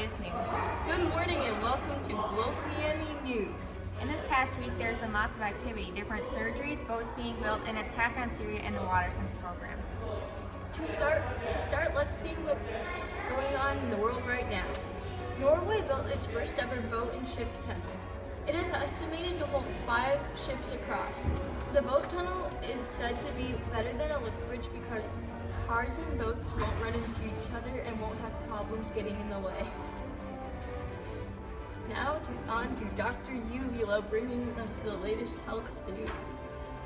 latest news. Good morning and welcome to Glofliemi News. In this past week, there's been lots of activity, different surgeries, boats being built, an attack on Syria, and the Watersense program. To start, let's see what's going on in the world right now. Norway built its first ever boat and ship tunnel. It is estimated to hold 5 ships across. The boat tunnel is said to be better than a lift bridge because cars and boats won't run into each other and won't have problems getting in the way. Now on to Dr. Uvula bringing us the latest health news.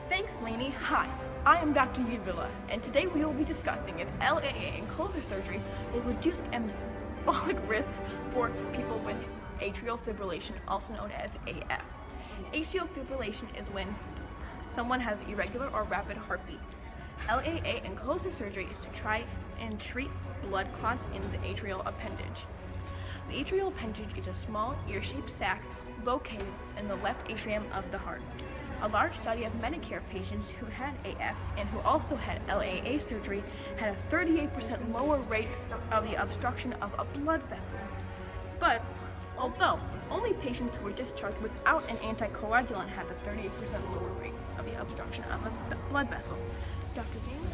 Thanks, Lainey. Hi, I am Dr. Uvula, and today we will be discussing if LAA enclosure surgery will reduce embolic risks for people with atrial fibrillation, also known as AF. Atrial fibrillation is when someone has irregular or rapid heartbeat. LAA enclosure surgery is to try and treat blood clots in the atrial appendage. The atrial appendage is a small ear-shaped sac located in the left atrium of the heart. A large study of Medicare patients who had AF and who also had LAA surgery had a 38% lower rate of the obstruction of a blood vessel. But although only patients who were discharged without an anticoagulant had a 38% lower rate of the obstruction of a blood vessel,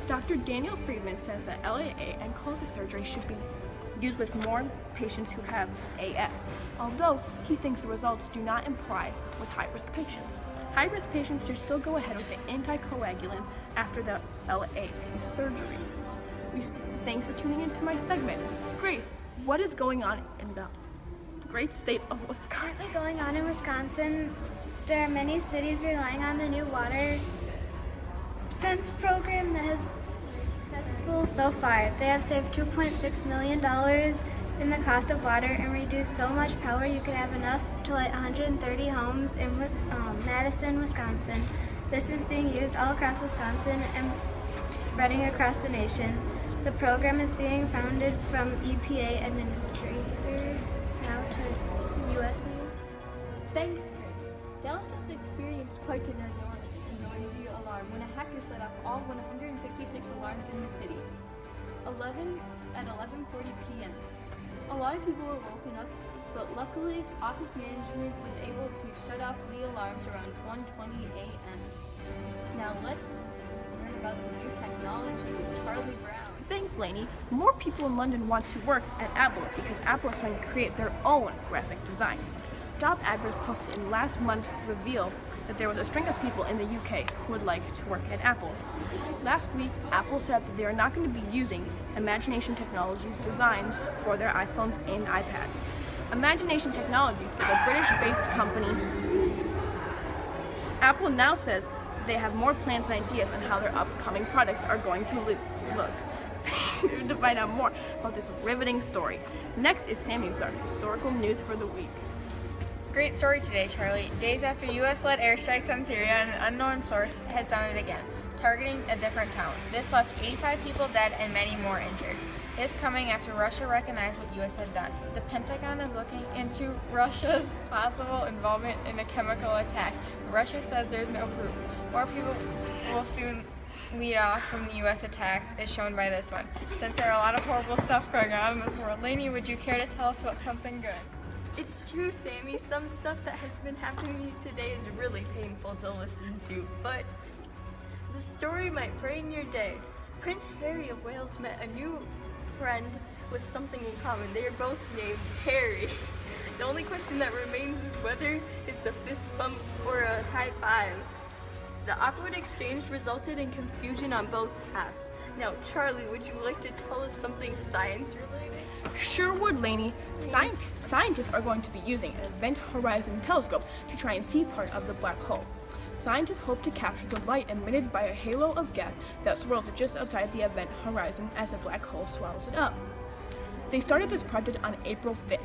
Dr. Daniel Friedman says that LAA enclosure surgery should be used with more patients who have AF, although he thinks the results do not imply with high-risk patients. High-risk patients should still go ahead with the anticoagulants after the LAA surgery. Thanks for tuning into my segment. Grace, what is going on in the great state of Wisconsin? Currently going on in Wisconsin, there are many cities relying on the new Watersense program that has been successful so far. They have saved $2.6 million in the cost of water and reduced so much power you could have enough to light 130 homes in Madison, Wisconsin. This is being used all across Wisconsin and spreading across the nation. The program is being funded from EPA administrator. Now to U.S. News. Thanks, Chris. Dallas has experienced quite a noisy alarm when a hacker set off all 156 alarms in the city. At 11:40 p.m. A lot of people were woken up, but luckily, office management was able to shut off the alarms around 1:20 a.m. Now let's learn about some new technology with Charlie Brown. Thanks, Lainey. More people in London want to work at Apple because Apple is trying to create their own graphic design. Job adverts posted in last month reveal that there was a string of people in the UK who would like to work at Apple. Last week, Apple said that they are not going to be using Imagination Technologies designs for their iPhones and iPads. Imagination Technologies is a British-based company. Apple now says that they have more plans and ideas on how their upcoming products are going to look. Stay tuned to find out more about this riveting story. Next is Sammy with our historical news for the week. Great story today, Charlie. Days after U.S.-led airstrikes on Syria, an unknown source has done it again, targeting a different town. This left 85 people dead and many more injured. This coming after Russia recognized what U.S. had done. The Pentagon is looking into Russia's possible involvement in a chemical attack. Russia says there's no proof. More people will soon lead off from the U.S. attacks, as shown by this one. Since there are a lot of horrible stuff going on in this world, Lainey, would you care to tell us about something good? It's true, Sammy. Some stuff that has been happening today is really painful to listen to, but the story might brighten your day. Prince Harry of Wales met a new friend with something in common. They are both named Harry. The only question that remains is whether it's a fist bump or a high five. The awkward exchange resulted in confusion on both halves. Now, Charlie, would you like to tell us something science-related? Sure would, Lainey. Scientists are going to be using an Event Horizon Telescope to try and see part of the black hole. Scientists hope to capture the light emitted by a halo of gas that swirls just outside the event horizon as a black hole swallows it up. They started this project on April 5th.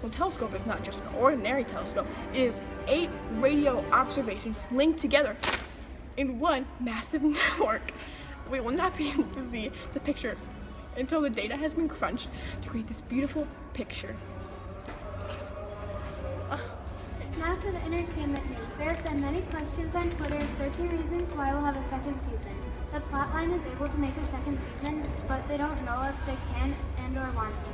The telescope is not just an ordinary telescope, it is 8 radio observations linked together in one massive network. We will not be able to see the picture until the data has been crunched to create this beautiful picture. Now to the entertainment news. There have been many questions on Twitter of 13 reasons why we'll have a second season. The plotline is able to make a second season, but they don't know if they can and or want to.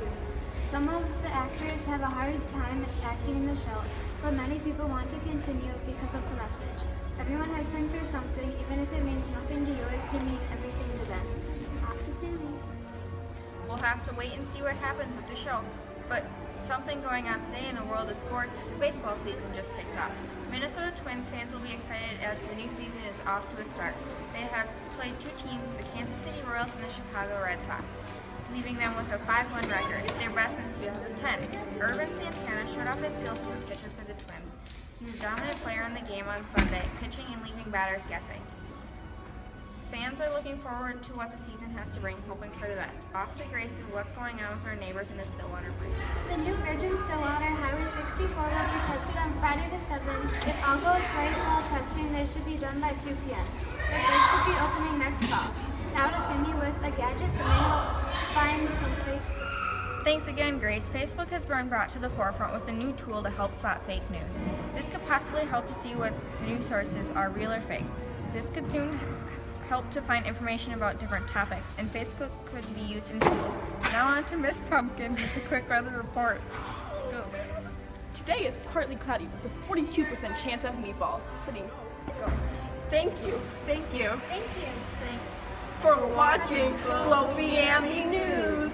Some of the actors have a hard time acting in the show, but many people want to continue because of the message. Everyone has been through something, even if it means nothing to you, it can mean everything to them. Off to Sammy. We'll have to wait and see what happens with the show. But something going on today in the world of sports is the baseball season just picked up. Minnesota Twins fans will be excited as the new season is off to a start. They have played two teams, the Kansas City Royals and the Chicago Red Sox, leaving them with a 5-1 record, their best since 2010. Urban Santana showed off his skills as a pitcher for the Twins. He was a dominant player in the game on Sunday, pitching and leaving batters guessing. Fans are looking forward to what the season has to bring, hoping for the best. Off to Grace with what's going on with our neighbors in the Stillwater Bridge. The new Virgin Stillwater Highway 64 will be tested on Friday the 7th. If all goes right while testing, they should be done by 2 p.m. The bridge should be opening next fall. Now to Sammy with a gadget that may help find some fakes. Thanks again, Grace. Facebook has been brought to the forefront with a new tool to help spot fake news. This could possibly help to see what news sources are real or fake. This could soon help to find information about different topics, and Facebook could be used in schools. Now on to Miss Pumpkin with the quick weather report. Go. Today is partly cloudy with a 42% chance of meatballs. Pudding. Go. Thank you. Thank you. Thank you. Thanks. For watching Glofiammy News.